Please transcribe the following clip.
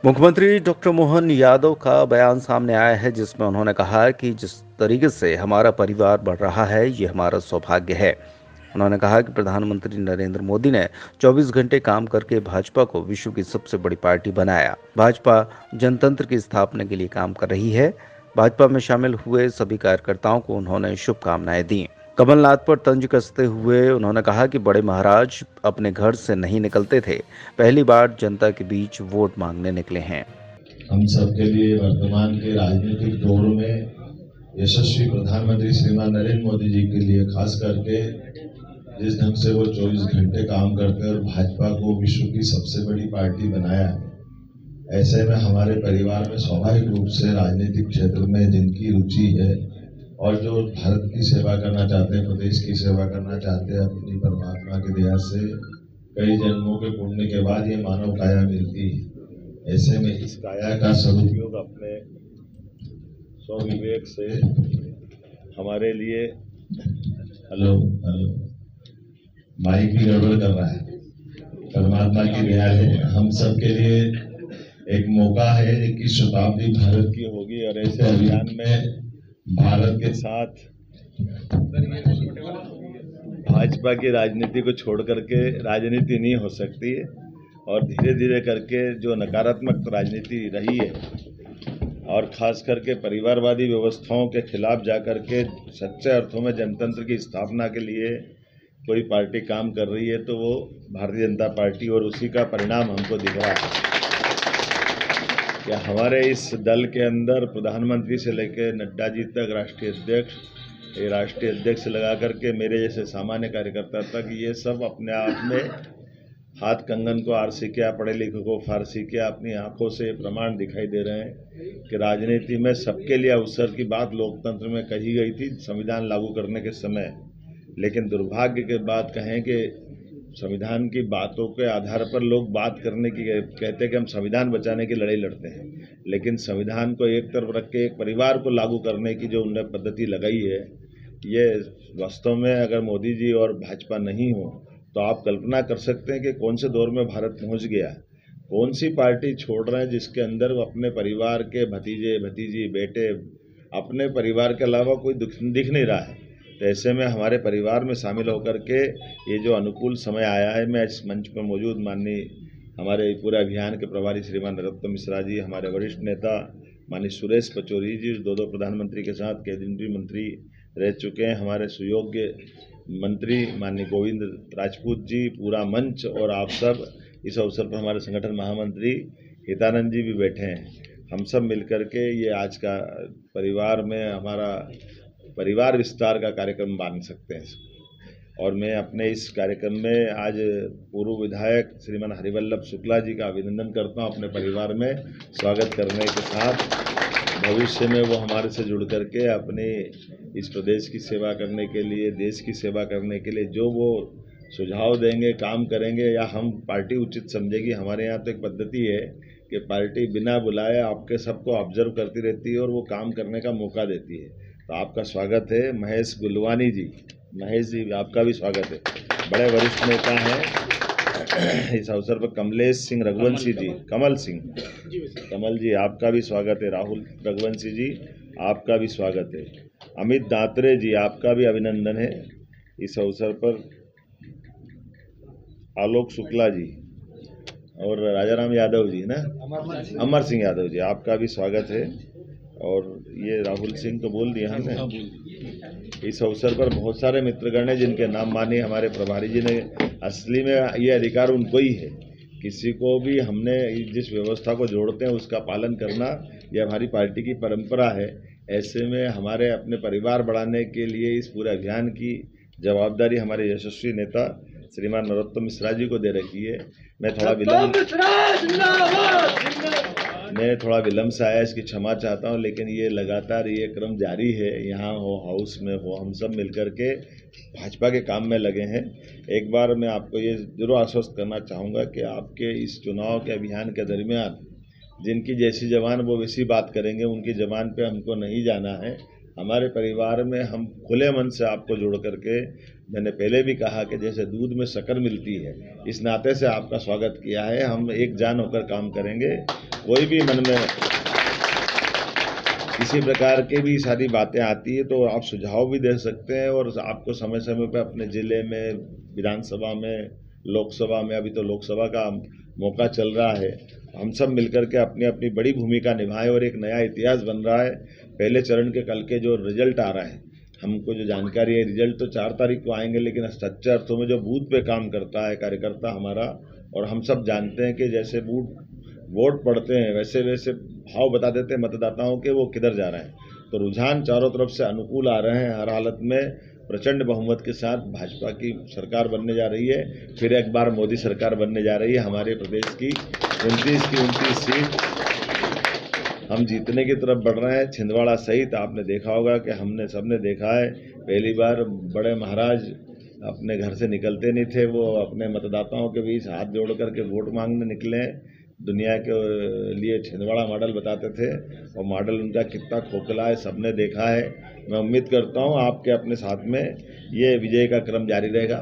मुख्यमंत्री डॉक्टर मोहन यादव का बयान सामने आया है जिसमें उन्होंने कहा कि जिस तरीके से हमारा परिवार बढ़ रहा है ये हमारा सौभाग्य है। उन्होंने कहा कि प्रधानमंत्री नरेंद्र मोदी ने 24 घंटे काम करके भाजपा को विश्व की सबसे बड़ी पार्टी बनाया। भाजपा जनतंत्र की स्थापना के लिए काम कर रही है। भाजपा में शामिल हुए सभी कार्यकर्ताओं को उन्होंने शुभकामनाएं दी। कमलनाथ पर तंज कसते हुए उन्होंने कहा कि बड़े महाराज अपने घर से नहीं निकलते थे, पहली बार जनता के बीच वोट मांगने निकले हैं। हम सबके लिए वर्तमान के राजनीतिक दौर में यशस्वी प्रधानमंत्री श्रीमान नरेंद्र मोदी जी के लिए खास करके जिस ढंग से वो 24 घंटे काम करते हैं और भाजपा को विश्व की सबसे बड़ी पार्टी बनाया है, ऐसे में हमारे परिवार में स्वाभाविक रूप से राजनीतिक क्षेत्र में जिनकी रुचि है और जो भारत की सेवा करना चाहते हैं, प्रदेश की सेवा करना चाहते हैं, अपनी परमात्मा की दया से कई जन्मों के पुण्य के बाद ये मानव काया मिलती है। ऐसे में इस काया का सदुपयोग अपने स्वविवेक से हमारे लिए हेलो माइक भी गड़बड़ कर रहा है। परमात्मा की दया है, हम सब के लिए एक मौका है। 21 शताब्दी भारत की होगी और ऐसे अभियान में भारत के साथ भाजपा की राजनीति को छोड़ करके राजनीति नहीं हो सकती है और धीरे धीरे करके जो नकारात्मक राजनीति रही है और खास करके परिवारवादी व्यवस्थाओं के खिलाफ जाकर के सच्चे अर्थों में जनतंत्र की स्थापना के लिए कोई पार्टी काम कर रही है तो वो भारतीय जनता पार्टी, और उसी का परिणाम हमको दिख रहा है कि हमारे इस दल के अंदर प्रधानमंत्री से लेकर नड्डा जी तक राष्ट्रीय अध्यक्ष लगा करके मेरे जैसे सामान्य कार्यकर्ता तक, ये सब अपने आप में हाथ कंगन को आरसी किया, पढ़े लिखे को फारसी किया, अपनी आंखों से प्रमाण दिखाई दे रहे हैं कि राजनीति में सबके लिए अवसर की बात लोकतंत्र में कही गई थी संविधान लागू करने के समय। लेकिन दुर्भाग्य के बात कहें कि संविधान की बातों के आधार पर लोग बात करने की कहते हैं कि हम संविधान बचाने की लड़ाई लड़ते हैं, लेकिन संविधान को एक तरफ रख के एक परिवार को लागू करने की जो उन्होंने पद्धति लगाई है, ये वास्तव में अगर मोदी जी और भाजपा नहीं हो तो आप कल्पना कर सकते हैं कि कौन से दौर में भारत पहुंच गया। कौन सी पार्टी छोड़ रहे हैं जिसके अंदर वो अपने परिवार के भतीजे भतीजी बेटे अपने परिवार के अलावा कोई दिख नहीं रहा है। तो ऐसे में हमारे परिवार में शामिल होकर के ये जो अनुकूल समय आया है, मैं इस मंच पर मौजूद माननीय हमारे पूरे अभियान के प्रभारी श्रीमान नरोत्तम मिश्रा जी, हमारे वरिष्ठ नेता माननीय सुरेश पचौरी जी, दो प्रधानमंत्री के साथ कैबिनेट मंत्री रह चुके हैं, हमारे सुयोग्य मंत्री माननीय गोविंद राजपूत जी, पूरा मंच और आप सब, इस अवसर पर हमारे संगठन महामंत्री हितानंद जी भी बैठे हैं। हम सब मिलकर के ये आज का परिवार में हमारा परिवार विस्तार का कार्यक्रम मान सकते हैं। और मैं अपने इस कार्यक्रम में आज पूर्व विधायक श्रीमान हरिवल्लभ शुक्ला जी का अभिनंदन करता हूं, अपने परिवार में स्वागत करने के साथ भविष्य में वो हमारे से जुड़ करके अपने इस प्रदेश की सेवा करने के लिए, देश की सेवा करने के लिए जो वो सुझाव देंगे, काम करेंगे या हम पार्टी उचित समझेगी। हमारे यहाँ तो एक पद्धति है कि पार्टी बिना बुलाए आपके सबको ऑब्जर्व करती रहती है और वो काम करने का मौका देती है। तो आपका स्वागत है महेश गुलवानी जी। महेश जी, आपका भी स्वागत है, बड़े वरिष्ठ नेता हैं। इस अवसर पर कमलेश सिंह रघुवंशी जी, कमल जी आपका भी स्वागत है। राहुल रघुवंशी जी आपका भी स्वागत है। अमित दात्रे जी आपका भी अभिनंदन है इस अवसर पर। आलोक शुक्ला जी और राजाराम यादव जी ना, अमर सिंह यादव जी आपका भी स्वागत है। और ये राहुल सिंह तो बोल दिया हमने। इस अवसर पर बहुत सारे मित्रगण हैं जिनके नाम माने हमारे प्रभारी जी ने। असली में ये अधिकार उनको ही है, किसी को भी हमने जिस व्यवस्था को जोड़ते हैं उसका पालन करना, ये हमारी पार्टी की परंपरा है। ऐसे में हमारे अपने परिवार बढ़ाने के लिए इस पूरे अभियान की जवाबदारी हमारे यशस्वी नेता श्रीमान नरोत्तम मिश्रा जी को दे रखी है। मैं थोड़ा विलम्ब से आया, इसकी क्षमा चाहता हूं, लेकिन ये लगातार ये क्रम जारी है। यहाँ हो, हाउस में हो, हम सब मिलकर के भाजपा के काम में लगे हैं। एक बार मैं आपको ये जरूर आश्वस्त करना चाहूँगा कि आपके इस चुनाव के अभियान के दरमियान जिनकी जैसी जबान वो वैसी बात करेंगे, उनकी जबान पे हमको नहीं जाना है। हमारे परिवार में हम खुले मन से आपको जोड़ करके, मैंने पहले भी कहा कि जैसे दूध में शक्कर मिलती है, इस नाते से आपका स्वागत किया है। हम एक जान होकर काम करेंगे। कोई भी मन में किसी प्रकार की भी सारी बातें आती है तो आप सुझाव भी दे सकते हैं, और आपको समय समय पर अपने ज़िले में, विधानसभा में, लोकसभा में, अभी तो लोकसभा का मौका चल रहा है, हम सब मिलकर के अपनी अपनी बड़ी भूमिका निभाएं और एक नया इतिहास बन रहा है। पहले चरण के कल के जो रिजल्ट आ रहा है, हमको जो जानकारी है, रिजल्ट तो 4 तारीख को आएंगे, लेकिन सच्चे अर्थों में जो बूथ पे काम करता है कार्यकर्ता हमारा, और हम सब जानते हैं कि जैसे वोट पड़ते हैं वैसे वैसे भाव बता देते हैं मतदाताओं के वो किधर जा रहे हैं। तो रुझान चारों तरफ से अनुकूल आ रहे हैं। हर हालत में प्रचंड बहुमत के साथ भाजपा की सरकार बनने जा रही है। फिर एक बार मोदी सरकार बनने जा रही है। हमारे प्रदेश की 29 सीट हम जीतने की तरफ बढ़ रहे हैं। छिंदवाड़ा सहित आपने देखा होगा कि हमने सबने देखा है, पहली बार बड़े महाराज अपने घर से निकलते नहीं थे, वो अपने मतदाताओं के बीच हाथ जोड़ करके वोट मांगने निकले। दुनिया के लिए छिंदवाड़ा मॉडल बताते थे, और मॉडल उनका कितना खोखला है सबने देखा है। मैं उम्मीद करता हूँ आपके अपने साथ में ये विजय का क्रम जारी रहेगा।